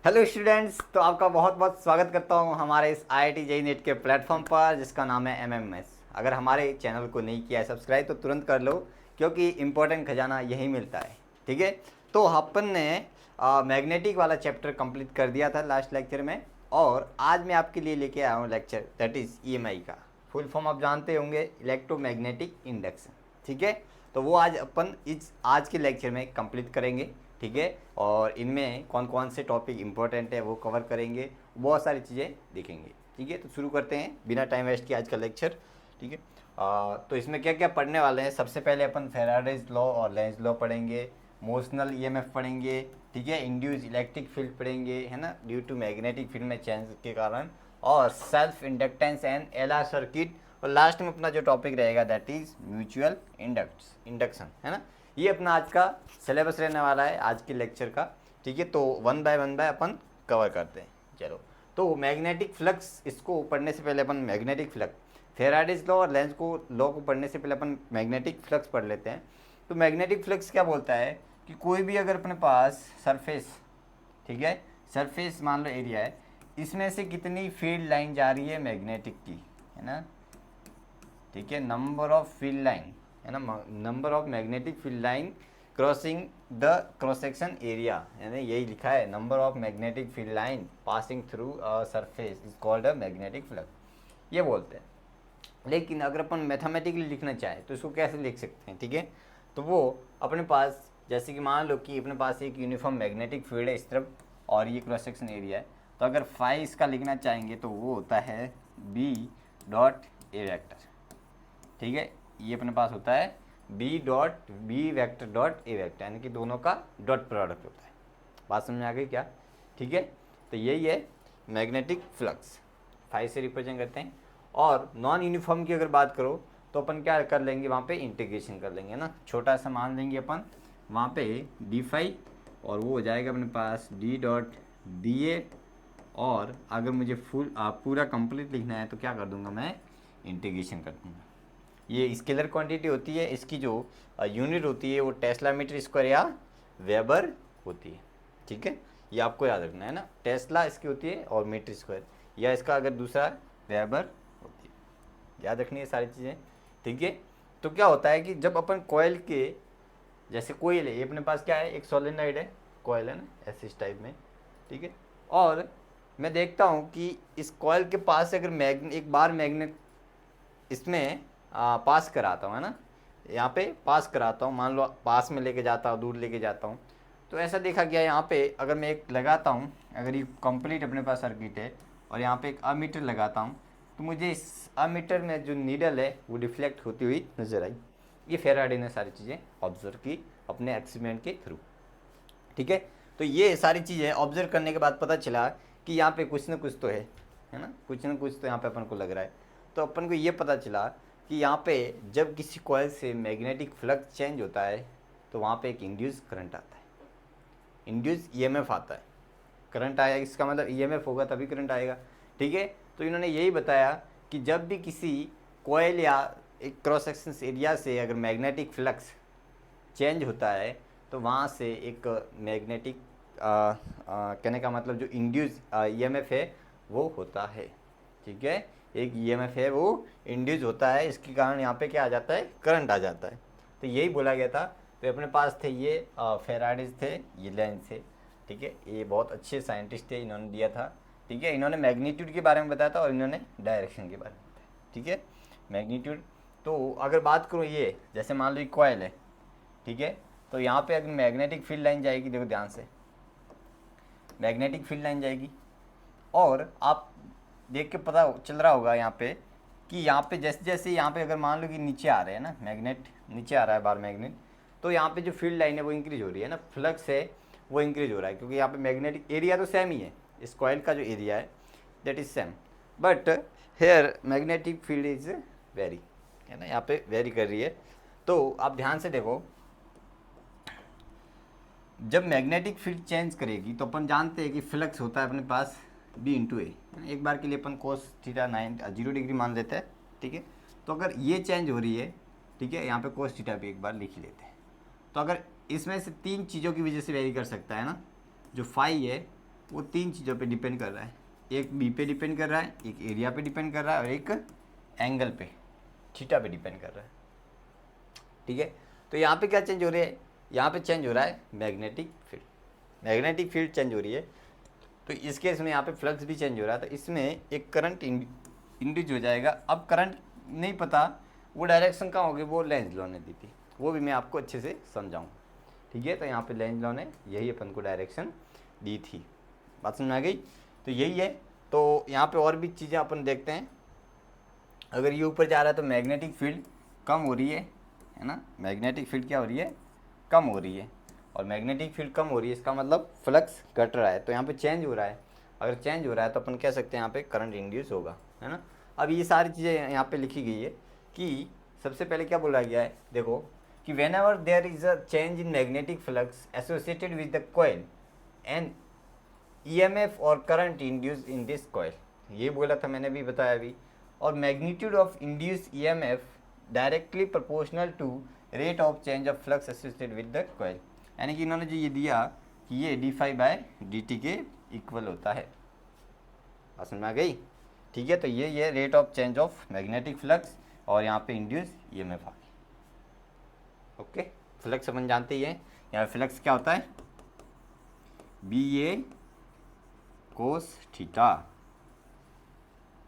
Hello students, तो आपका बहुत बहुत स्वागत करता हूं हमारे इस IIT JEE नेट के प्लेटफॉर्म पर जिसका नाम है MMS। अगर हमारे चैनल को नहीं किया है सब्सक्राइब तो तुरंत कर लो, क्योंकि इम्पोर्टेंट खजाना यही मिलता है। ठीक है, तो अपन ने मैग्नेटिक वाला चैप्टर कंप्लीट कर दिया था लास्ट लेक्चर में, और आज मैं आपके लिए लेके आया हूँ लेक्चर दैट इज़ EMI का फुल फॉर्म आप जानते होंगे, इलेक्ट्रोमैग्नेटिक इंडक्शन। ठीक है, तो वो आज अपन इस आज के लेक्चर में कंप्लीट करेंगे। ठीक है, और इनमें कौन कौन से टॉपिक इंपॉर्टेंट है वो कवर करेंगे, बहुत सारी चीज़ें देखेंगे। ठीक है, तो शुरू करते हैं बिना टाइम वेस्ट किए आज का लेक्चर। ठीक है, तो इसमें क्या क्या पढ़ने वाले हैं। सबसे पहले अपन फैराडेज लॉ और लेंज लॉ पढ़ेंगे, मोशनल EMF पढ़ेंगे। ठीक है, इंड्यूस इलेक्ट्रिक फील्ड पढ़ेंगे, है ना, ड्यू टू मैग्नेटिक फील्ड में चेंज के कारण, और self inductance and LR circuit, और लास्ट में अपना जो टॉपिक रहेगा दैट इज म्यूचुअल इंडक्शन, है ना। ये अपना आज का सिलेबस रहने वाला है आज के लेक्चर का। ठीक है, तो वन बाय अपन कवर करते हैं। चलो, तो मैग्नेटिक फ्लक्स, इसको पढ़ने से पहले अपन मैग्नेटिक फ्लक्स, फेराडेज लॉ और लेंज लॉ को पढ़ने से पहले अपन मैग्नेटिक फ्लक्स पढ़ लेते हैं। तो मैग्नेटिक फ्लक्स क्या बोलता है कि कोई भी अगर अपने पास सरफेस, ठीक है, सरफेस मान लो एरिया है, इसमें से कितनी फील्ड लाइन जा रही है मैग्नेटिक की, है ना। ठीक है, नंबर ऑफ फील्ड लाइन, है ना, number of magnetic field line crossing the cross section area, यानी यही लिखा है, number of magnetic field line passing through a surface is called a magnetic flux, ये बोलते हैं। लेकिन अगर अपन मैथमेटिकली लिखना चाहें तो इसको कैसे लिख सकते हैं। ठीक है, तो वो अपने पास, जैसे कि मान लो कि अपने पास एक यूनिफॉर्म मैग्नेटिक फील्ड है इस तरफ, और ये क्रॉस सेक्शन एरिया है, तो अगर फाई इसका लिखना चाहेंगे तो वो होता है B डॉट ए वेक्टर। ठीक है, ये अपने पास होता है B vector dot A vector, यानी कि दोनों का डॉट प्रोडक्ट होता है। बात समझ में आ गई क्या। ठीक है, तो यही है मैग्नेटिक फ्लक्स, फाई से रिप्रेजेंट करते हैं। और नॉन यूनिफॉर्म की अगर बात करो तो अपन क्या कर लेंगे, वहाँ पे इंटीग्रेशन कर लेंगे ना, छोटा सा मान लेंगे अपन वहाँ पे डी फाई, और वो हो जाएगा अपने पास D डॉट डी ए। और अगर मुझे पूरा कंप्लीट लिखना है तो क्या कर दूंगा, मैं इंटीग्रेशन कर दूंगा। ये स्केलर क्वांटिटी होती है, इसकी जो यूनिट होती है वो टेस्ला मीटर स्क्वायर या वेबर होती है। ठीक है, ये आपको याद रखना है ना, टेस्ला इसकी होती है और मीटर स्क्वायर, या इसका अगर दूसरा वेबर होती है, याद रखनी है सारी चीज़ें। ठीक है, तो क्या होता है कि जब अपन कॉयल के, जैसे कोयल है, ये अपने पास क्या है, एक सोलेनोइड है, कॉयल है ना, ऐसे इस टाइप में। ठीक है, और मैं देखता हूँ कि इस कॉयल के पास से अगर एक बार मैग्नेट इसमें पास कराता हूँ, है ना, यहाँ पे पास कराता हूँ, मान लो पास में लेके जाता हूँ, दूर लेके जाता हूँ, तो ऐसा देखा गया यहाँ पे अगर मैं एक लगाता हूँ, अगर ये कंप्लीट अपने पास सर्किट है और यहाँ पे एक अमीटर लगाता हूँ, तो मुझे इस अमीटर में जो नीडल है वो डिफ्लेक्ट होती हुई नज़र आई। ये फेराडे ने सारी चीज़ें ऑब्जर्व की अपने एक्सपेरिमेंट के थ्रू। ठीक है, तो ये सारी चीज़ें ऑब्जर्व करने के बाद पता चला कि यहाँ पे कुछ ना कुछ तो है ना, कुछ ना कुछ तो यहाँ पे अपन को लग रहा है। तो अपन को ये पता चला कि यहाँ पे जब किसी कॉइल से मैग्नेटिक फ्लक्स चेंज होता है तो वहाँ पे एक इंड्यूस करंट आता है, इंड्यूस EMF आता है। करंट आया, इसका मतलब EMF होगा तभी करंट आएगा। ठीक है, तो इन्होंने यही बताया कि जब भी किसी कॉइल या एक क्रॉस सेक्शन एरिया से अगर मैग्नेटिक फ्लक्स चेंज होता है तो वहाँ से एक मैग्नेटिक कहने का मतलब जो इंड्यूस EMF है वो होता है। ठीक है, एक EMF है वो इंड्यूस होता है, इसके कारण यहाँ पे क्या आ जाता है, करंट आ जाता है। तो यही बोला गया था। तो अपने पास थे ये फेराडेज थे, ये लेंज थे। ठीक है, ये बहुत अच्छे साइंटिस्ट थे, इन्होंने दिया था। ठीक है, इन्होंने मैग्नीट्यूड के बारे में बताया था और इन्होंने डायरेक्शन के बारे में बताया। ठीक है, मैग्नीट्यूड, तो अगर बात करूँ ये, जैसे मान लो कॉयल है, ठीक है, तो यहाँ पे अगर मैग्नेटिक फील्ड लाइन जाएगी, देखो ध्यान से, मैग्नेटिक फील्ड लाइन जाएगी, और आप देख के पता चल रहा होगा यहाँ पे कि यहाँ पे जैसे जैसे यहाँ पे अगर मान लो कि नीचे आ रहे हैं ना, मैग्नेट नीचे आ रहा है बार मैग्नेट, तो यहाँ पे जो फील्ड लाइन है वो इंक्रीज हो रही है ना, फ्लक्स है वो इंक्रीज हो रहा है, क्योंकि यहाँ पे मैग्नेटिक एरिया तो सेम ही है, इस कॉइल का जो एरिया है that is same, but here magnetic field is very, है ना, यहाँ पे वेरी कर रही है। तो आप ध्यान से देखो, जब मैग्नेटिक फील्ड चेंज करेगी तो अपन जानते हैं कि फ्लक्स होता है अपने पास B इंटू ए, एक बार के लिए अपन कोस थीटा 0 डिग्री मान लेते हैं। ठीक है, तो अगर ये चेंज हो रही है, ठीक है, यहाँ पे कोस थीटा भी एक बार लिख लेते हैं। तो अगर इसमें से तीन चीज़ों की वजह से वेरी कर सकता है ना, जो फाई है, वो तीन चीज़ों पे डिपेंड कर रहा है। एक बी पे डिपेंड कर रहा है, एक एरिया पे डिपेंड कर रहा है और एक एंगल पे, थीटा पे डिपेंड कर रहा है। ठीक है, तो यहाँ पे क्या चेंज हो रही है, यहाँ पे चेंज हो रहा है magnetic field, magnetic field change हो रही है। तो इस केस में यहाँ पे फ्लक्स भी चेंज हो रहा है, तो इसमें एक करंट इंड्यूस हो जाएगा। अब करंट नहीं पता वो डायरेक्शन कहाँ होगी, वो लेंज लॉ ने दी थी, वो भी मैं आपको अच्छे से समझाऊँ। ठीक है, तो यहाँ पे लेंज लॉ ने यही अपन को डायरेक्शन दी थी, बात समझ आ गई। तो यही है। तो यहाँ पे और भी चीज़ें अपन देखते हैं। अगर ये ऊपर जा रहा है तो मैग्नेटिक फील्ड कम हो रही है ना, मैग्नेटिक फील्ड क्या हो रही है, कम हो रही है। और मैग्नेटिक फील्ड कम हो रही है इसका मतलब फ्लक्स घट रहा है, तो यहाँ पे चेंज हो रहा है। अगर चेंज हो रहा है तो अपन कह सकते हैं यहाँ पे करंट इंड्यूस होगा, है ना। अब ये सारी चीज़ें यहाँ पे लिखी गई है कि सबसे पहले क्या बोला गया है, देखो कि whenever there is a change in magnetic flux associated with the coil and EMF और current induce in this coil, ये बोला था मैंने भी बताया अभी। और magnitude of induce EMF directly proportional to rate of change of flux associated with the coil, यानी कि इन्होंने जो ये दिया कि ये d∅/dt के इक्वल होता है, समझ में आ गई। ठीक है, तो ये rate of change of magnetic flux और यहाँ पे इंड्यूस EMF आ गई। ओके, फ्लक्स अपन जानते ही हैं, यहाँ फ्लक्स क्या होता है, BA कोस थीटा।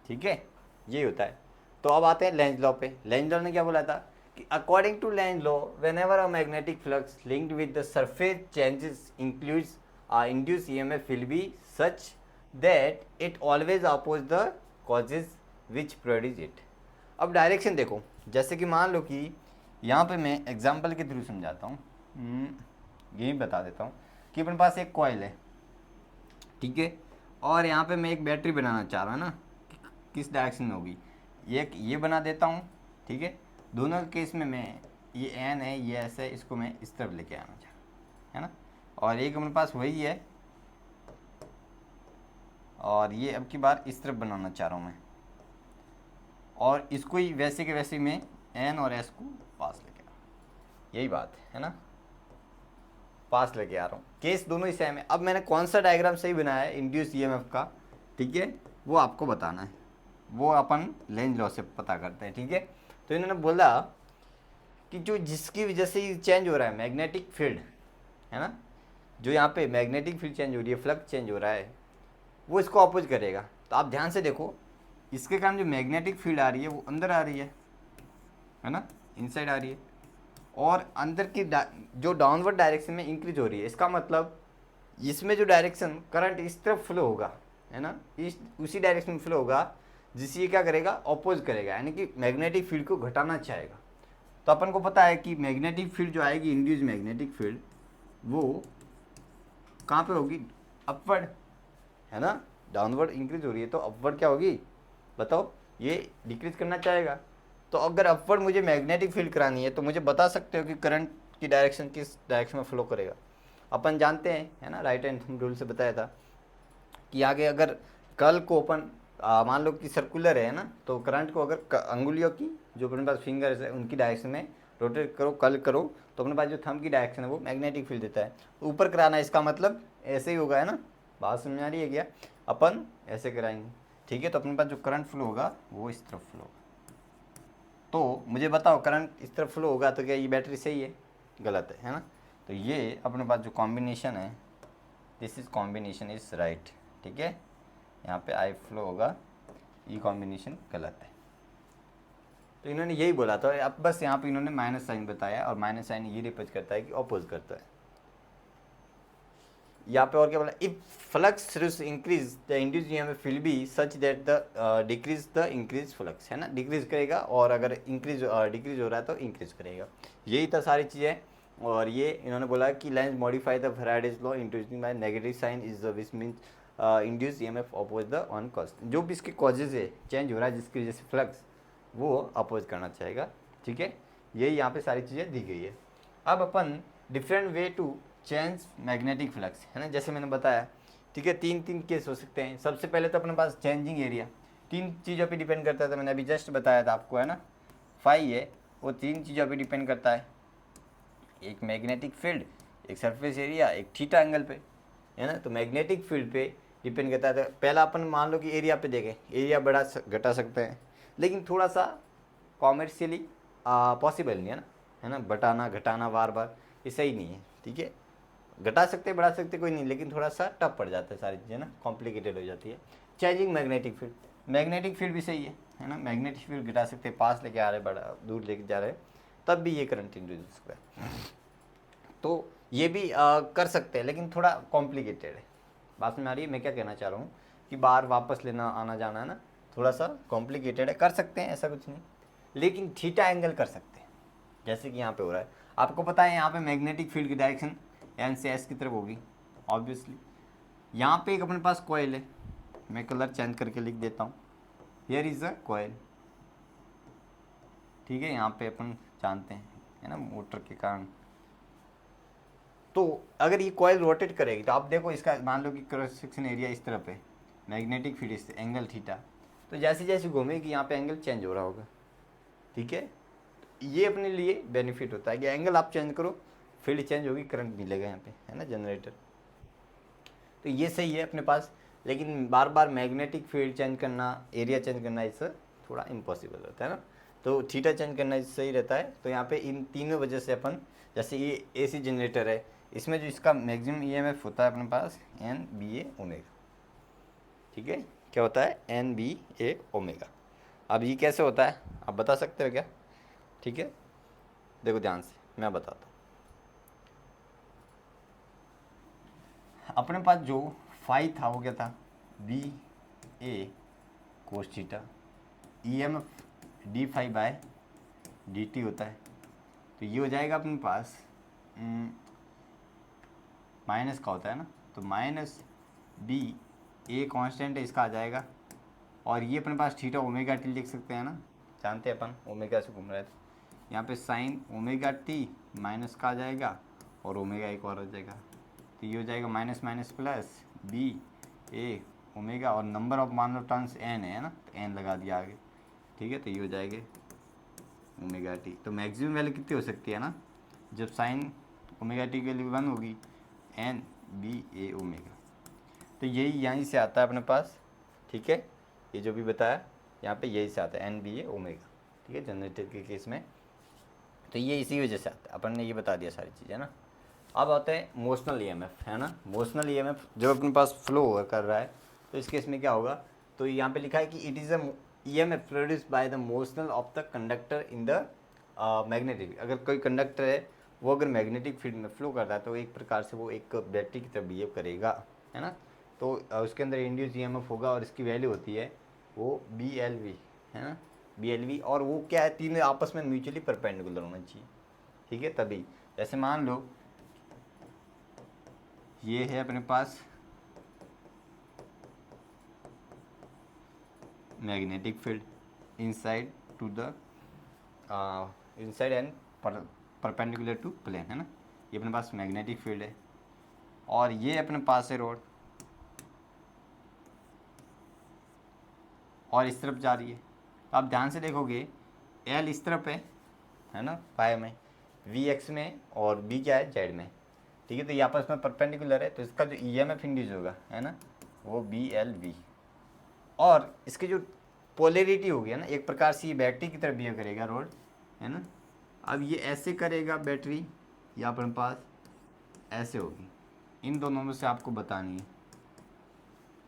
ठीक है, ये होता है। तो अब आते हैं लेंज लॉ पे। लेंज लॉ ने क्या बोला था कि according to Lenz law whenever a magnetic flux linked with the surface changes includes induce EMF will be such that it always oppose the causes which produce it. अब direction देखो, जैसे कि मान लो कि यहाँ पे मैं एग्जाम्पल के थ्रू समझाता हूँ, यही बता देता हूँ कि अपने पास एक कॉइल है, ठीक है, और यहाँ पे मैं एक बैटरी बनाना चाह रहा हूँ ना, किस डायरेक्शन में होगी, एक ये बना देता हूँ। ठीक है, दोनों के केस में मैं ये एन है, ये एस है, इसको मैं इस तरफ लेके आना चाह रहा हूँ, है ना। और एक अपने पास वही है और ये अब की बार इस तरफ बनाना चाह रहा हूँ मैं, और इसको ही वैसे के वैसे मैं एन और एस को पास लेके आ रहा हूँ, यही बात है ना, पास लेके आ रहा हूँ। केस दोनों ही सेम है। अब मैंने कौन सा डायग्राम सही बनाया है इंड्यूस EMF का, ठीक है, वो आपको बताना है, वो अपन लेंज लॉ से पता करते हैं। ठीक है, तो इन्होंने बोला कि जो जिसकी वजह से ये चेंज हो रहा है मैग्नेटिक फील्ड, है ना, जो यहाँ पे मैग्नेटिक फील्ड चेंज हो रही है, फ्लक्स चेंज हो रहा है, वो इसको अपोज करेगा। तो आप ध्यान से देखो, इसके कारण जो मैग्नेटिक फील्ड आ रही है वो अंदर आ रही है ना, इनसाइड आ रही है, और अंदर की जो डाउनवर्ड डायरेक्शन में इंक्रीज हो रही है। इसका मतलब इसमें जो डायरेक्शन करंट इस तरफ फ्लो होगा, है ना, इस उसी डायरेक्शन में फ्लो होगा जिसे ये क्या करेगा, अपोज करेगा, यानी कि मैग्नेटिक फील्ड को घटाना चाहेगा। तो अपन को पता है कि मैग्नेटिक फील्ड जो आएगी, इंड्यूस मैग्नेटिक फील्ड, वो कहाँ पे होगी, अपवर्ड, है ना, डाउनवर्ड इंक्रीज हो रही है तो अपवर्ड क्या होगी, बताओ, ये डिक्रीज करना चाहेगा। तो अगर अपवर्ड मुझे मैग्नेटिक फील्ड करानी है तो मुझे बता सकते हो कि करंट की डायरेक्शन किस डायरेक्शन में फ्लो करेगा। अपन जानते हैं, है ना, राइट हैंड रूल से बताया था कि आगे अगर कल को अपन मान लो कि सर्कुलर है ना, तो करंट को अगर अंगुलियों की जो अपने पास फिंगर्स है उनकी डायरेक्शन में रोटेट करो, कल करो, तो अपने पास जो थंब की डायरेक्शन है वो मैग्नेटिक फील्ड देता है। तो ऊपर कराना है, इसका मतलब ऐसे ही होगा, है ना, बात समझ आ रही है क्या, अपन ऐसे कराएंगे। ठीक है, तो अपने पास जो करंट फ्लो होगा वो इस तरफ फ्लो होगा। तो मुझे बताओ करंट इस तरफ फ्लो होगा तो क्या ये बैटरी सही है, गलत है ना। तो ये अपने पास जो कॉम्बिनेशन है, this is combination is right. ठीक है, यहाँ पे आई फ्लो होगा, ये कॉम्बिनेशन गलत है। तो इन्होंने यही बोला था। अब बस यहाँ पे इन्होंने माइनस साइन बताया, और माइनस साइन ये रिप्रेजेंट करता है कि अपोज करता है। यहाँ पे और क्या बोला, if flux increase the induce EMF will be such that the decrease the increase flux, है ना, डिक्रीज करेगा, और अगर इंक्रीज डिक्रीज हो रहा है तो इंक्रीज करेगा। यही था सारी चीज़ें। और ये इन्होंने बोला कि Lenz modify the Faraday's law introducing by negative sign is which means induce EMF oppose the on cost, जो भी इसके कॉजेज है चेंज हो रहा है जिसकी वजह से फ्लक्स, वो अपोज करना चाहेगा। ठीक है, यही यहाँ पे सारी चीज़ें दी गई है। अब अपन different way to change magnetic flux, है ना, जैसे मैंने बताया। ठीक है, तीन केस हो सकते हैं। सबसे पहले तो अपने पास चेंजिंग एरिया, तीन चीज़ों पे डिपेंड करता था, मैंने अभी जस्ट बताया था आपको, है ना, फाई है, वो तीन चीज़ों पे डिपेंड करता है, एक मैग्नेटिक फील्ड, एक सरफेस एरिया, एक थीटा एंगल पे। है ना। तो मैग्नेटिक फील्ड पे डिपेंड करता है। तो पहला अपन मान लो कि एरिया पे देखें, एरिया बढ़ा घटा सकते हैं, लेकिन थोड़ा सा कॉमर्शियली पॉसिबल नहीं है ना, है ना। बटाना घटाना बार बार ये सही नहीं है, ठीक है। घटा सकते बढ़ा सकते कोई नहीं, लेकिन थोड़ा सा टफ पड़ जाता है, सारी चीज़ें ना कॉम्प्लिकेटेड हो जाती है। Changing magnetic field, magnetic field भी सही है ना। मैग्नेटिक फील्ड घटा सकते, पास लेके आ रहे, बड़ा दूर लेके जा रहे, तब भी ये करंट इंड्यूस हो सकता है। तो ये भी कर सकते हैं, लेकिन थोड़ा कॉम्प्लिकेटेड है। बात में आ रही है मैं क्या कहना चाह रहा हूँ कि बार वापस लेना आना जाना है ना, थोड़ा सा कॉम्प्लिकेटेड है। कर सकते हैं ऐसा कुछ नहीं, लेकिन थीटा एंगल कर सकते हैं, जैसे कि यहाँ पे हो रहा है। आपको पता है यहाँ पे मैग्नेटिक फील्ड की डायरेक्शन एन से एस की तरफ होगी ऑब्वियसली। यहाँ पे एक अपने पास कॉइल है, मैं कलर चेंज करके लिख देता हूँ, हियर इज अ कॉइल, ठीक है। यहाँ पे अपन जानते हैं, है ना, मोटर के कारण। तो अगर ये कॉइल रोटेट करेगी तो आप देखो इसका मान लो कि क्रॉस सेक्शन एरिया इस तरफ है, मैग्नेटिक फील्ड इस एंगल थीटा, तो जैसे जैसे घूमेगी यहाँ पे एंगल चेंज हो रहा होगा, ठीक है। ये अपने लिए बेनिफिट होता है कि एंगल आप चेंज करो, फील्ड चेंज होगी, करंट मिलेगा यहाँ पे, है ना, जनरेटर। तो ये सही है अपने पास, लेकिन बार बार मैग्नेटिक फील्ड चेंज करना, एरिया चेंज करना, इससे थोड़ा इम्पॉसिबल होता है ना। तो थीटा चेंज करना सही रहता है। तो यहाँ पे इन तीनों वजह से अपन, जैसे ये एसी जनरेटर है, इसमें जो इसका मैक्सिमम ईएमएफ होता है अपने पास एन बी ए ओमेगा, ठीक है। क्या होता है, एन बी ए ओमेगा। अब ये कैसे होता है आप बता सकते हो क्या, ठीक है। देखो ध्यान से मैं बताता हूँ। अपने पास जो फाई था वो क्या था, B A cos theta, E M F D phi by D T होता है। तो ये हो जाएगा अपने पास माइनस का होता है ना, तो माइनस बी ए कांस्टेंट है, इसका आ जाएगा। और ये अपने पास थीटा ओमेगा टी लिख सकते हैं ना, जानते हैं अपन ओमेगा से घूम रहे थे। यहाँ पे साइन ओमेगा टी माइनस का आ जाएगा, और ओमेगा एक और हो जाएगा। तो ये हो जाएगा माइनस माइनस प्लस बी ए ओमेगा, और नंबर ऑफ मान लो टर्न्स एन है ना, तो एन लगा दिया आगे, ठीक है। तो ये हो जाएगा ओमेगा टी। तो मैक्सिमम वैल्यू कितनी हो सकती है ना, जब साइन ओमेगा टी की वैल्यू 1 होगी, एन बी ए ओमेगा। तो यही यहीं से आता है अपने पास, ठीक है। ये जो भी बताया यहाँ पे यही से आता है एन बी ए ओमेगा, ठीक है, जनरेटर के केस में। तो ये इसी वजह से आता है, अपन ने ये बता दिया सारी चीज़ें ना। अब आता है मोशनल ईएमएफ, है ना। मोशनल ईएमएफ जब अपने पास फ्लो कर रहा है, तो इस केस में क्या होगा, तो यहाँ पे लिखा है कि it is a EMF produced by the motional of the conductor in the magnetic. अगर कोई कंडक्टर है वो अगर मैग्नेटिक फील्ड में फ्लो कर रहा है, तो एक प्रकार से वो एक बैटरी की तरह बिहेव करेगा, है ना। तो उसके अंदर इंड्यूस ईएमएफ होगा, और इसकी वैल्यू होती है वो बी एल वी, है ना, बी एल वी। और वो क्या है, तीनों आपस में म्यूचुअली परपेंडिकुलर होना चाहिए, ठीक है। तभी जैसे मान लो ये है अपने पास magnetic field inside to the inside and perpendicular to plane, है ना। ये अपने पास मैग्नेटिक फील्ड है, और ये अपने पास है रोड, और इस तरफ जा रही है। तो आप ध्यान से देखोगे एल इस तरफ है ना, पाए में, वी एक्स में, और बी क्या है, जेड में, ठीक है। तो ये आपस में परपेंडिकुलर है, तो इसका जो ई एम एफ इंड्यूस होगा, है ना, वो बी एल वी। और इसकी जो पोलैरिटी होगी, है ना, एक प्रकार से ये बैटरी की तरह बिहेव करेगा रोड, है ना। अब ये ऐसे करेगा बैटरी, या अपने पास ऐसे होगी, इन दोनों में से आपको बतानी है,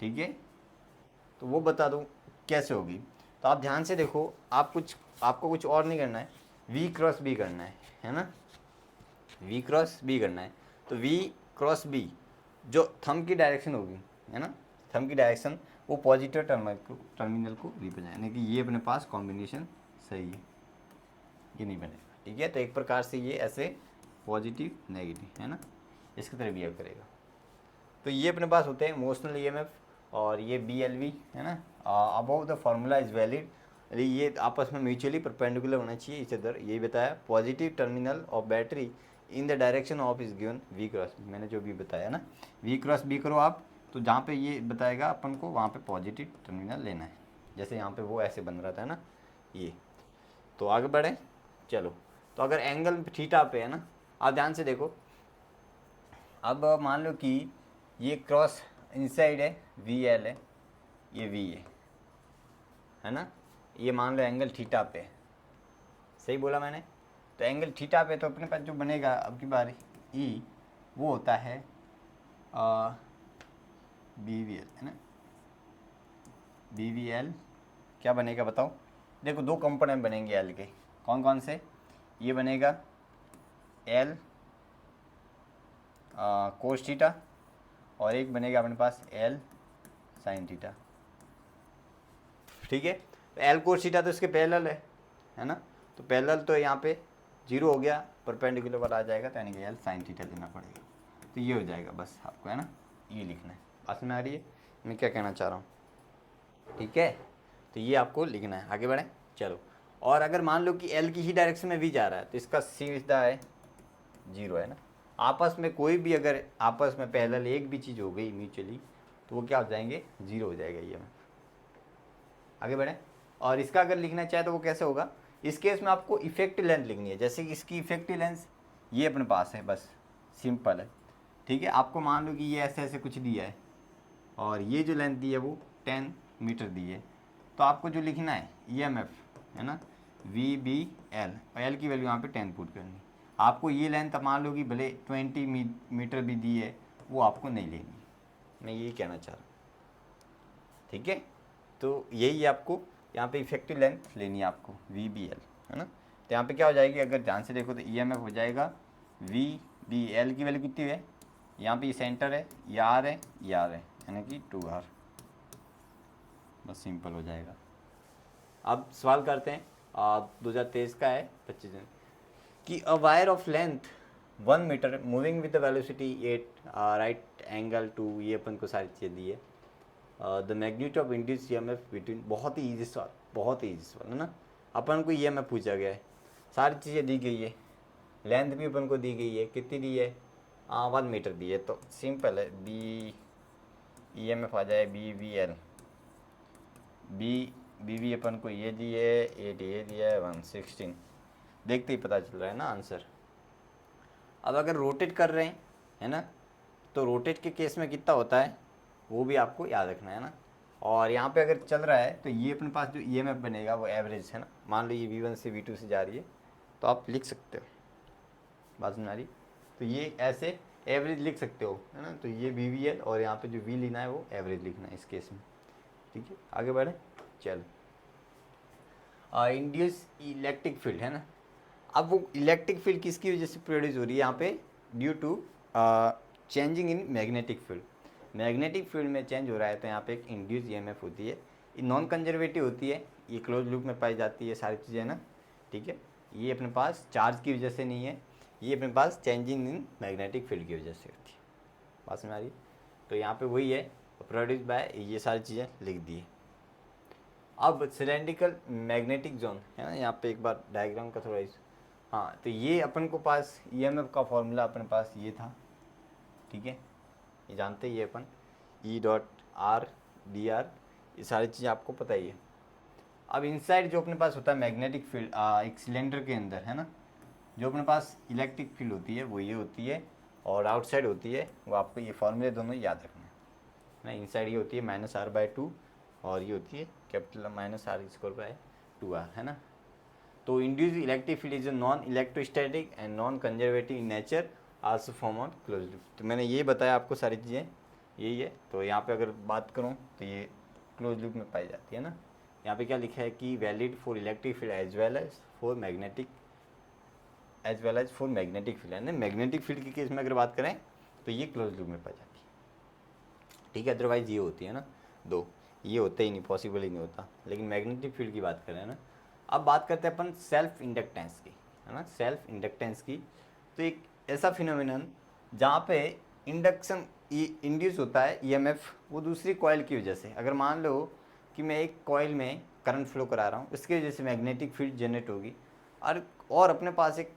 ठीक है। तो वो बता दूँ कैसे होगी। तो आप ध्यान से देखो, आपको कुछ और नहीं करना है, वी क्रॉस बी करना है ना, वी क्रॉस बी करना है। तो वी क्रॉस बी जो थंब की डायरेक्शन होगी, है ना, थंब की डायरेक्शन वो पॉजिटिव टर्मिनल को रिप्रेजेंट, यानी कि ये अपने पास कॉम्बिनेशन सही है, ये नहीं बनेगा, ठीक है। तो एक प्रकार से ये ऐसे पॉजिटिव नेगेटिव, है ना, इसकी तरह बिहेव करेगा। तो ये अपने पास होते हैं मोशनल ईएमएफ, और ये बी एल वी, है ना। Above the formula is valid, ये आपस में म्यूचुअली परपेंडिकुलर होना चाहिए इस इधर, यही बताया। Positive terminal of battery in the direction of is given we cross, मैंने जो भी बताया ना, वी क्रॉस बी करो आप, तो जहाँ पे ये बताएगा अपन को वहाँ पे पॉजिटिव टर्मिनल लेना है, जैसे यहाँ पे वो ऐसे बन रहा था ना ये। तो आगे बढ़े, चलो। तो अगर एंगल थीटा पे है ना, आप ध्यान से देखो, अब मान लो कि ये क्रॉस इनसाइड है, वी एल है, ये वी है ना। ये मान लो एंगल थीटा पे, सही बोला मैंने। तो एंगल थीटा पे तो अपने पास जो बनेगा अब की बार ई, वो होता है बी वी एल, है ना। बी वी एल क्या बनेगा बताओ। देखो दो कंपोनेंट बनेंगे एल के, कौन कौन से। ये बनेगा एल कोस थीटा, और एक बनेगा अपने पास एल साइन थीटा, ठीक है। तो एल कोस थीटा तो इसके पैरेलल है ना। तो पैरेलल तो यहाँ पे जीरो हो गया, परपेंडिकुलर वाला आ जाएगा, तो यानी कि एल साइन थीटा लेना पड़ेगा। तो ये हो जाएगा बस आपको, है ना, ये लिखना है। बात में आ रही है मैं क्या कहना चाह रहा हूँ, ठीक है। तो ये आपको लिखना है, आगे बढ़ें चलो। और अगर मान लो कि एल की ही डायरेक्शन में भी जा रहा है तो इसका सीधा है जीरो, है ना। आपस में कोई भी अगर आपस में पैरेलल एक भी चीज़ हो गई म्यूचुअली, तो वो क्या हो जाएंगे, जीरो हो जाएगा ये में। आगे बढ़ें। और इसका अगर लिखना चाहे तो वो कैसे होगा, इस केस में आपको इफेक्टिव लेंथ लिखनी है। जैसे कि इसकी इफेक्टिव लेंथ ये अपने पास है, बस सिंपल है, ठीक है। आपको मान लो कि ये ऐसे ऐसे कुछ दिया है, और ये जो लेंथ दी है वो 10 मीटर दी है। तो आपको जो लिखना है EMF, है ना, VBL, और एल की वैल्यू यहाँ पे 10 पुट करनी। आपको ये लेंथ मान लो कि भले 20 मीटर भी दी है, वो आपको नहीं लेनी, मैं यही कहना चाह रहा हूँ, ठीक है। तो यही आपको यहाँ पे इफेक्टिव लेंथ लेनी है आपको, VBL, है ना। तो यहाँ पे क्या हो जाएगी, अगर ध्यान से देखो तो EMF हो जाएगा VBL की वैल्यू कितनी है, यहाँ पे ये सेंटर है, ये आर है, ये आर है, यानी कि 2R, बस सिंपल हो जाएगा। अब सवाल करते हैं 2023 का है 25 दिन कि a wire of length 1 meter moving with the velocity 8 right angle to, ये अपन को सारी चीज़ें दी है। The magnitude of induce EMF between, बहुत ही ईजी सवाल, बहुत ही ईजी सवाल, है ना। अपन को EMF पूछा गया है, सारी चीज़ें दी गई है, लेंथ भी अपन को दी गई है, कितनी दी है, 1 मीटर दी है। तो सिंपल है, बी EMF आ जाए BVL, BV अपन को ये दी है 8, ये दिया है 116, देखते ही पता चल रहा है ना आंसर। अब अगर रोटेट कर रहे हैं, है ना, तो रोटेट के केस में कितना होता है वो भी आपको याद रखना है ना। और यहाँ पे अगर चल रहा है तो ये अपने पास जो EMF बनेगा वो एवरेज, है ना। मान लो ये V1 से V2 से जा रही है, तो आप लिख सकते हो, बात समझ आ रही। तो ये ऐसे एवरेज लिख सकते हो, है ना। तो ये BVL, और यहाँ पे जो V लेना है वो एवरेज लिखना है इस केस में, ठीक है। आगे बढ़े चलो। इंड्यूस इलेक्ट्रिक फील्ड, है ना। अब वो इलेक्ट्रिक फील्ड किसकी वजह से प्रोड्यूस हो रही है यहाँ पे, due to changing in magnetic field. Magnetic field में चेंज हो रहा है, तो यहाँ पे एक इंड्यूस EMF होती है। ये नॉन कंजर्वेटिव होती है, ये क्लोज लूप में पाई जाती है सारी चीज़ें ना, ठीक है। ये अपने पास चार्ज की वजह से नहीं है, ये अपने पास चेंजिंग इन मैग्नेटिक फील्ड की वजह से होती है, बात समझ आ रही। तो यहाँ पे वही है, प्रोड्यूस बाय, ये सारी चीज़ें लिख दी है। अब सिलेंड्रिकल मैग्नेटिक जोन, है ना, यहाँ पे एक बार डायग्राम का थोड़ा हाँ, तो ये अपन को पास EMF का फॉर्मूला अपने पास ये था, ठीक है, ये जानते ही है अपन, E.R.dr, ये सारी चीज़ें आपको पता ही है। अब इनसाइड जो अपने पास होता है मैग्नेटिक फील्ड एक सिलेंडर के अंदर, है ना, जो अपने पास इलेक्ट्रिक फील्ड होती है वो ये होती है, और आउटसाइड होती है वो आपको ये फॉर्मूले दोनों याद रखना है ना। इनसाइड ये होती है -R/2, और ये होती है कैपिटल -R²/2R, है ना। तो induce electric field is non electrostatic and non conservative in nature, also form on close loop. तो मैंने ये बताया आपको सारी चीज़ें, यही है। तो यहाँ पे अगर बात करूँ तो ये क्लोज लूप में पाई जाती है ना। यहाँ पे क्या लिखा है कि valid for electric field as well as for magnetic field, है ना। मैग्नेटिक फील्ड के केस में अगर बात करें तो ये क्लोज लूप में पाई जाती है, ठीक है। अदरवाइज ये होती है ना, दो ये होते ही नहीं, पॉसिबल ही नहीं होता। लेकिन मैग्नेटिक फील्ड की बात करें ना, अब बात करते हैं अपन सेल्फ इंडक्टेंस की, है ना, सेल्फ इंडक्टेंस की। तो एक ऐसा फिनोमिनन जहाँ पे इंडक्शन इंड्यूस होता है EMF, वो दूसरी कॉइल की वजह से। अगर मान लो कि मैं एक कॉइल में करंट फ्लो करा रहा हूँ, इसकी वजह से मैग्नेटिक फील्ड जनरेट होगी। और अपने पास एक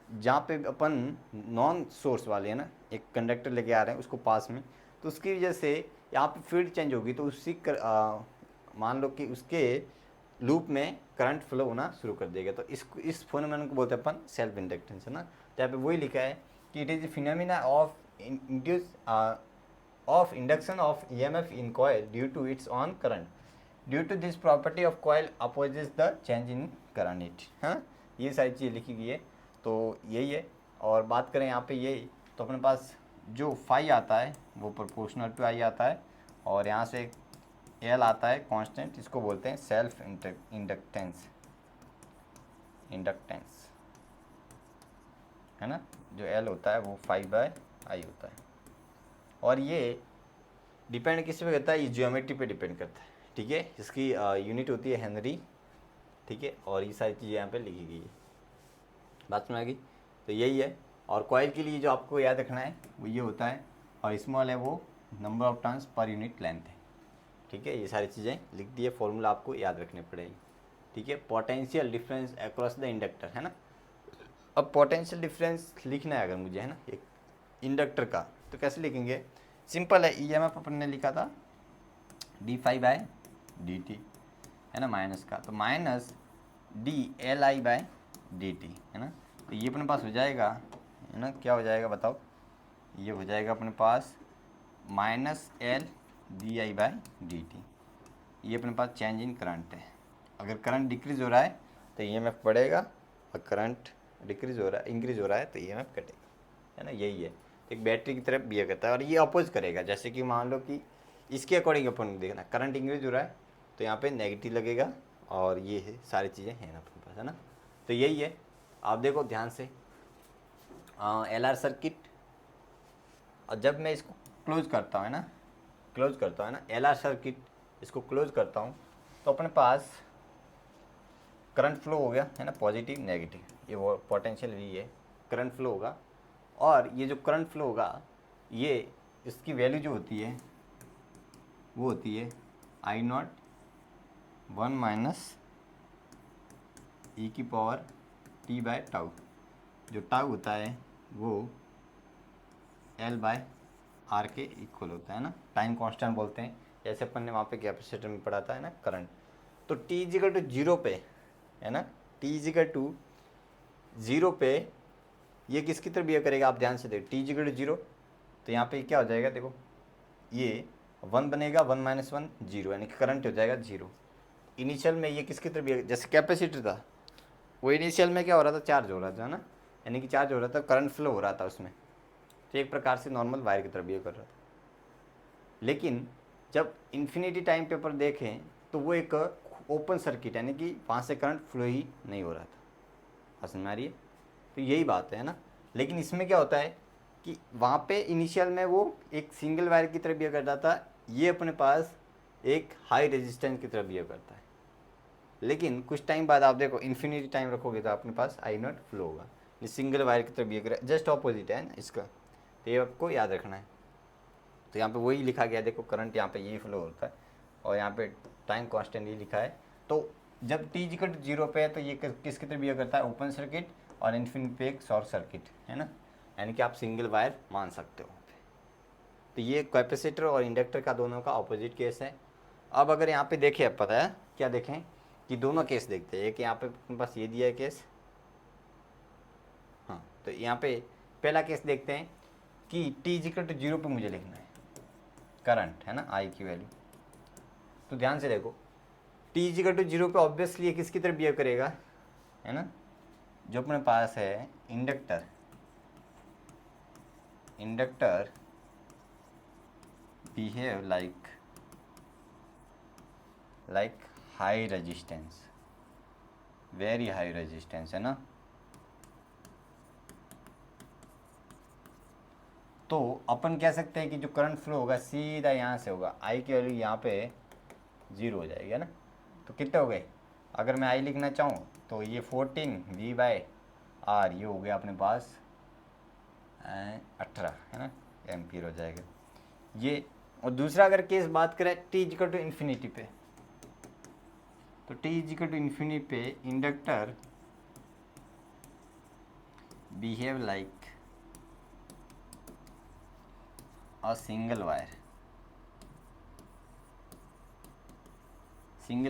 जहाँ पे अपन नॉन सोर्स वाले, है ना, एक कंडक्टर लेके आ रहे हैं उसको पास में, तो उसकी वजह से यहाँ पे फील्ड चेंज होगी, तो मान लो कि उसके लूप में करंट फ्लो होना शुरू कर देगा। तो इस फिनोमेनन को बोलते हैं अपन सेल्फ इंडक्टेंस, है ना। तो यहाँ पे वही लिखा है कि it is phenomena of induce of induction of EMF in coil due to its own current. Due to this property of coil opposes the change in current. हाँ, ये सारी चीज़ें लिखी गई है, तो यही है। और बात करें यहाँ पे ये, तो अपने पास जो फाई आता है वो प्रोपोर्शनल टू आई आता है, और यहाँ से एल आता है कांस्टेंट, इसको बोलते हैं सेल्फ इंडक्टेंस, है ना। जो एल होता है वो 5/I होता है, और ये डिपेंड किस पे करता है, ये ज्योमेट्री पे डिपेंड करता है, ठीक है। इसकी यूनिट होती है हेनरी, ठीक है। और ये सारी चीज़ें यहाँ पे लिखी गई है, बात में आ गई। तो यही है। और कॉइल के लिए जो आपको याद रखना है वो ये होता है, और स्मॉल है वो number of turns per unit length है, ठीक है। ये सारी चीज़ें लिख दी है, फॉर्मूला आपको याद रखने पड़ेगी, ठीक है। Potential difference across the inductor, है ना। अब पोटेंशियल डिफरेंस लिखना है अगर मुझे, है ना, एक इंडक्टर का, तो कैसे लिखेंगे, सिंपल है। EMF अपन ने लिखा था d∅dt, है ना, माइनस का, तो माइनस dLi/dt, है ना। तो ये अपने पास हो जाएगा, है ना, क्या हो जाएगा बताओ, ये हो जाएगा अपने पास -L/di/dt। ये अपने पास चेंज इन करंट है। अगर करंट डिक्रीज हो रहा है तो EMF बढ़ेगा, और करंट डिक्रीज हो रहा है, इंक्रीज हो रहा है तो EMF घटेगा, है ना। यही है, एक बैटरी की तरफ बिहेव करता है, और ये अपोज करेगा। जैसे कि मान लो कि इसके अकॉर्डिंग अपन देखना, करंट इंक्रीज हो रहा है तो यहाँ पे नेगेटिव लगेगा, और ये है सारी चीज़ें हैं ना अपने पास, है ना। तो यही है, आप देखो ध्यान से, LR सर्किट, और जब मैं इसको क्लोज करता हूँ, है ना, क्लोज करता हूँ, है ना, LR सर्किट, इसको क्लोज करता हूँ, तो अपने पास करंट फ्लो हो गया, है ना, पॉजिटिव नेगेटिव, ये वो पोटेंशियल V है, करंट फ्लो होगा। और ये जो करंट फ्लो होगा, ये इसकी वैल्यू जो होती है वो होती है I0 1 - e⁻t/τ। जो टाउ होता है वो L/R के इक्वल होता है ना, टाइम कांस्टेंट बोलते हैं, जैसे अपन ने वहाँ पे कैपेसिटर में पढ़ा था, है ना, करंट। तो t=0 पे, है ना, t=0 पे ये किसकी तरफ बिहेव करेगा, आप ध्यान से देखो, t=0, तो यहाँ पे क्या हो जाएगा, देखो ये 1 बनेगा, 1 - 1 0, यानी कि करंट हो जाएगा 0। इनिशियल में ये किसकी तरफ बिहेव, जैसे कैपेसिटर था वो इनिशियल में क्या हो रहा था, चार्ज हो रहा था, है ना, यानी कि चार्ज हो रहा था, करंट फ्लो हो रहा था उसमें, तो एक प्रकार से नॉर्मल वायर की तरफ बिहेव कर रहा था। लेकिन जब इन्फिनिटी टाइम पे पर देखें तो वो एक ओपन सर्किट, यानी कि वहाँ से करंट फ्लो ही नहीं हो रहा था, समझ में आ रही है। तो यही बात है ना। लेकिन इसमें क्या होता है कि वहाँ पे इनिशियल में वो एक सिंगल वायर की तरफ बिहेव करता था, ये अपने पास एक हाई रेजिस्टेंस की तरफ बिहेव करता है। लेकिन कुछ टाइम बाद आप देखो, इन्फिनिटी टाइम रखोगे तो अपने पास I0 फ्लो होगा, ये सिंगल वायर की तरफ बिहेव कर, जस्ट ऑपोजिट है ना इसका, तो ये आपको याद रखना है। तो यहाँ पे वही लिखा गया, देखो करंट यहाँ पे यही फ्लो होता है, और यहाँ पे टाइम कांस्टेंट ये लिखा है। तो जब t=0 पे है तो ये किसकी तरफ बिहेव करता है, ओपन सर्किट, और इन्फिनिटी पे एक शॉर्ट सर्किट, है ना, यानी कि आप सिंगल वायर मान सकते हो। तो ये कैपेसिटर और इंडक्टर का दोनों का ऑपोजिट केस है। अब अगर यहाँ पे देखें, अब पता है क्या देखें कि दोनों केस देखते हैं। एक यहाँ पे अपने पास ये दिया है केस, हाँ, तो यहाँ पे पहला केस देखते हैं कि t=0 पे मुझे लिखना है करंट, है ना, I की वैल्यू। तो ध्यान से देखो, t=0 पे ऑब्वियसली ये किसकी तरफ बिहेव करेगा, है ना, जो अपने पास है inductor behave like high resistance, very high resistance, है ना। तो अपन कह सकते हैं कि जो करंट फ्लो होगा सीधा यहाँ से होगा, I की वैल्यू यहाँ पे 0 हो जाएगी, है ना। तो कितने हो गए, अगर मैं I लिखना चाहूँ तो ये 14V/R, ये हो गया अपने पास 18, है ना, एम्पियर हो जाएगा ये। और दूसरा अगर केस बात करें t=∞ पे, तो t=∞ पे inductor behave like a single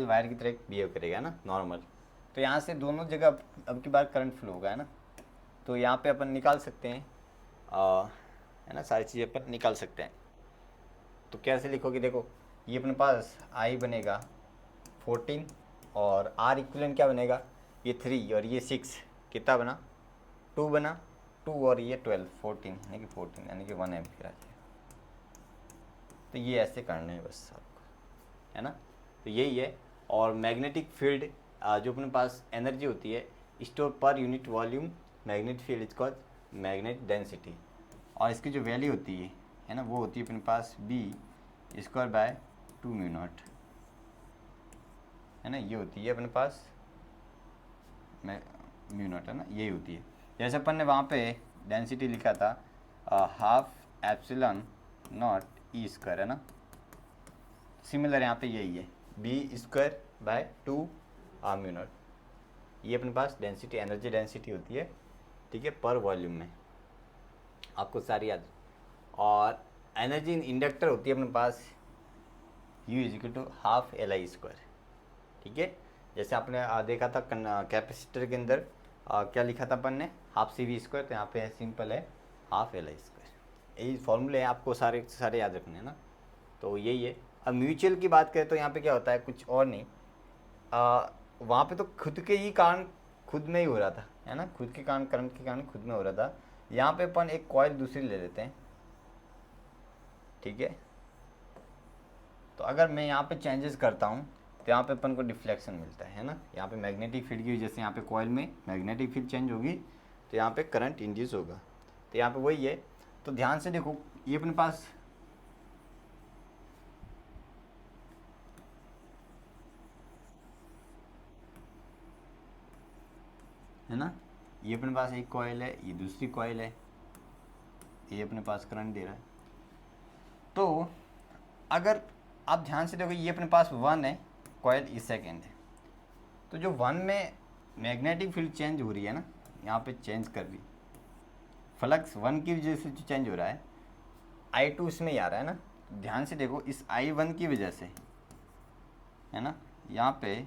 wire की तरह बिहेव करेगा ना, नॉर्मल। तो यहाँ से दोनों जगह अब की बार करंट फ्लो होगा, है ना। तो यहाँ पे अपन निकाल सकते हैं, है ना, सारी चीज़ें अपन निकाल सकते हैं। तो कैसे लिखोगे, देखो ये अपने पास आई बनेगा 14 और आर इक्वलेंट क्या बनेगा, ये 3 और ये 6, कितना बना 2 बना, 2 और ये 12, 14 यानी कि 1 एम्पीयर आ जाएगा। तो ये ऐसे करना है बस आपको, है ना। तो यही है। और मैग्नेटिक फील्ड जो अपने पास एनर्जी होती है store per unit volume, magnetic field is called magnetic density. और इसकी जो वैल्यू होती है ना, वो होती है अपने पास B²/2μ0, है ना। ये होती है अपने पास μ0, है ना, यही होती है। जैसे अपन ने वहाँ पे डेंसिटी लिखा था 12ε0E², है ना। सिमिलर यहाँ पे यही है B²/2μ0। ये अपने पास डेंसिटी, एनर्जी डेंसिटी होती है, ठीक है, पर वॉल्यूम में, आपको सारी याद। और एनर्जी इन इंडक्टर होती है अपने पास U=12LI², ठीक है। जैसे आपने देखा था कैपेसिटर के अंदर क्या लिखा था अपन ने, ½ CV², तो यहाँ पे सिंपल है ½ LI²। यही फॉर्मूले हैं, आपको सारे याद रखने हैं ना। तो यही है। अब म्यूचुअल की बात करें तो यहाँ पे क्या होता है, कुछ और नहीं, वहाँ पे तो खुद के ही कारण खुद में ही हो रहा था, है ना, खुद के कारण, करंट के कारण खुद में हो रहा था। यहाँ पे अपन एक कॉइल दूसरी ले लेते हैं, ठीक है। तो अगर मैं यहाँ पे चेंजेस करता हूँ तो यहाँ पे अपन को डिफ्लेक्शन मिलता है ना। यहाँ पे मैग्नेटिक फील्ड की वजह से यहाँ पे कॉइल में मैग्नेटिक फील्ड चेंज होगी, तो यहाँ पे करंट इंड्यूस होगा। तो यहाँ पे वही है। तो ध्यान से देखो, ये अपने पास है ना, ये अपने पास एक कॉइल है, ये दूसरी कॉइल है, ये अपने पास करंट दे रहा है। तो अगर आप ध्यान से देखो, ये अपने पास 1 है कॉइल, ये सेकेंड है। तो जो 1 में मैग्नेटिक फील्ड चेंज हो रही है ना, यहाँ पे चेंज कर रही, फ्लक्स 1 की वजह से जो चेंज हो रहा है, I2 इसमें ही आ रहा है ना। ध्यान से देखो, इस I1 की वजह से, है ना, यहाँ पे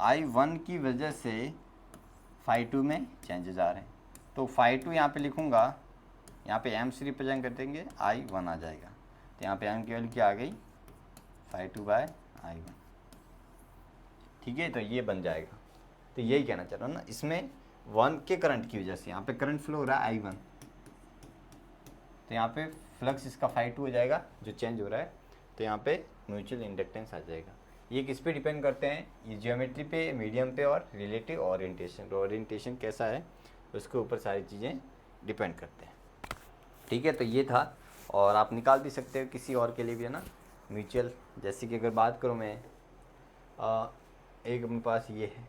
I1 की वजह से φ2 में चेंजेस आ रहे हैं। तो φ2 यहाँ पे लिखूँगा, यहाँ पे m से रिप्रेजेंट कर देंगे, I1 आ जाएगा। तो यहाँ पे m की वैल्यू क्या आ गई, φ2/I1, ठीक है। तो ये बन जाएगा। तो यही कहना चाह रहा हूँ ना, इसमें 1 के करंट की वजह से यहाँ पे करंट फ्लो हो रहा है I1, तो यहाँ पे फ्लक्स इसका φ2 हो जाएगा जो चेंज हो रहा है। तो यहाँ पे म्यूचुअल इंडक्टेंस आ जाएगा। ये किस पे डिपेंड करते हैं, ये ज्योमेट्री पे, मीडियम पे और रिलेटिव ओरिएंटेशन कैसा है, उसके ऊपर सारी चीज़ें डिपेंड करते हैं, ठीक है। तो ये था। और आप निकाल भी सकते हो किसी और के लिए भी, है ना, म्यूचुअल। जैसे कि अगर बात करूँ मैं, एक अपने पास ये है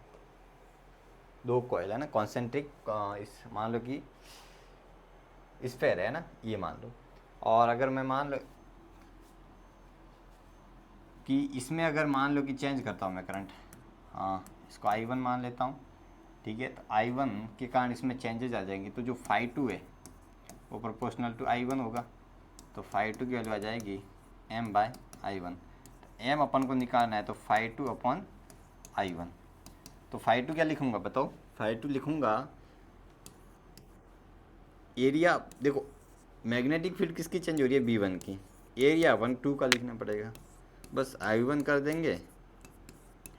2 कॉइल, है ना, कॉन्सेंट्रिक, इस मान लो कि स्फेयर है ना, ये मान लो। और अगर मैं मान लो कि इसमें अगर मान लो कि चेंज करता हूँ मैं करंट, हाँ, इसको I1 मान लेता हूँ, ठीक है। तो I1 के कारण इसमें चेंजेस आ जाएंगे। तो जो φ2 है वो प्रोपोर्शनल टू I1 होगा। तो φ2 की वैल्यू आ जाएगी m/I1। तो m अपन को निकालना है, तो φ2/I1। तो φ2 क्या लिखूँगा बताओ, φ2 लिखूँगा एरिया, देखो मैग्नेटिक फील्ड किसकी चेंज हो रही है, B1 की, एरिया 1/2 का लिखना पड़ेगा, बस I1 कर देंगे,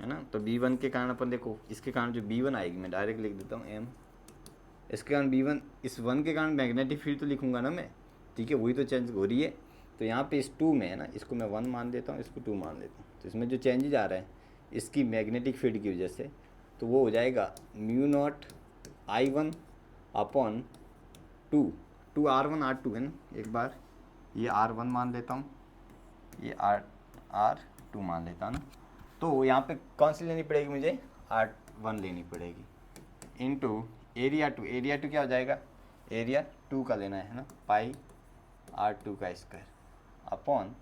है ना। तो B1 के कारण अपन देखो, इसके कारण जो B1 आएगी, मैं डायरेक्ट लिख देता हूँ m, इसके कारण B1, इस 1 के कारण मैग्नेटिक फील्ड तो लिखूँगा ना मैं, ठीक है, वही तो चेंज हो रही है। तो यहाँ पे इस 2 में है ना, इसको मैं 1 मान देता हूँ, इसको 2 मान देता हूँ। तो इसमें जो चेंजेज आ रहा है इसकी मैग्नेटिक फील्ड की वजह से, तो वो हो जाएगा μ0 I1/2, 2R1 R2 है ना। एक बार ये R1 मान लेता हूँ, ये R2 मान लेता हूँ ना। तो यहाँ पे कौन सी लेनी पड़ेगी मुझे, R1 लेनी पड़ेगी, इनटू एरिया 2, एरिया 2 क्या हो जाएगा, एरिया 2 का लेना है ना, πr2 का स्क्वायर अपॉन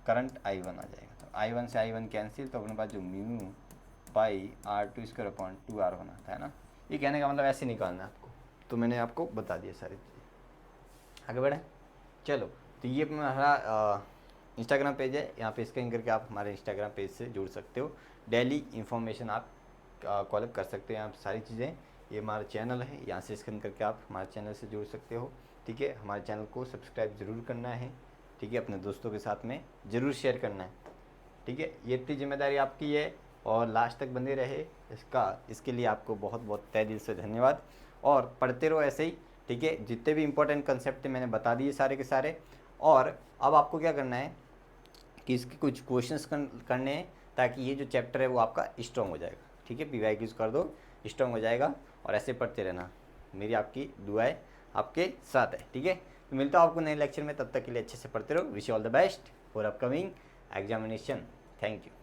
करंट I1 आ जाएगा। तो I1 से I1 कैंसिल, तो अपने पास जो म्यू πr2² अपॉन 2R1 आता है ना। ये कहने का मतलब ऐसे निकालना है आपको। तो मैंने आपको बता दिया सारी चीज़ें। आगे बढ़ें, चलो। तो ये हमारा इंस्टाग्राम पेज है, यहाँ पे स्कैन करके आप हमारे इंस्टाग्राम पेज से जुड़ सकते हो। डेली इन्फॉर्मेशन आप कॉलअप कर सकते हो, यहाँ सारी चीज़ें। ये हमारा चैनल है, यहाँ से स्कैन करके आप हमारे चैनल से जुड़ सकते हो, ठीक है। हमारे चैनल को सब्सक्राइब ज़रूर करना है, ठीक है, अपने दोस्तों के साथ में ज़रूर शेयर करना है, ठीक है। ये इतनी जिम्मेदारी आपकी है और लास्ट तक बने रहे इसके लिए आपको बहुत बहुत तहे दिल से धन्यवाद। और पढ़ते रहो ऐसे ही, ठीक है। जितने भी इंपॉर्टेंट कंसेप्ट मैंने बता दिए सारे के सारे। और अब आपको क्या करना है कि इसके कुछ क्वेश्चंस करने हैं ताकि ये जो चैप्टर है वो आपका स्ट्रॉन्ग हो जाएगा, ठीक है। PYQs कर दो, स्ट्रॉन्ग हो जाएगा और ऐसे पढ़ते रहना। मेरी आपकी दुआएं आपके साथ है, ठीक है। तो मिलता हूँ आपको नए लेक्चर में, तब तक के लिए अच्छे से पढ़ते रहो। Wish you all the best for upcoming examination. Thank you.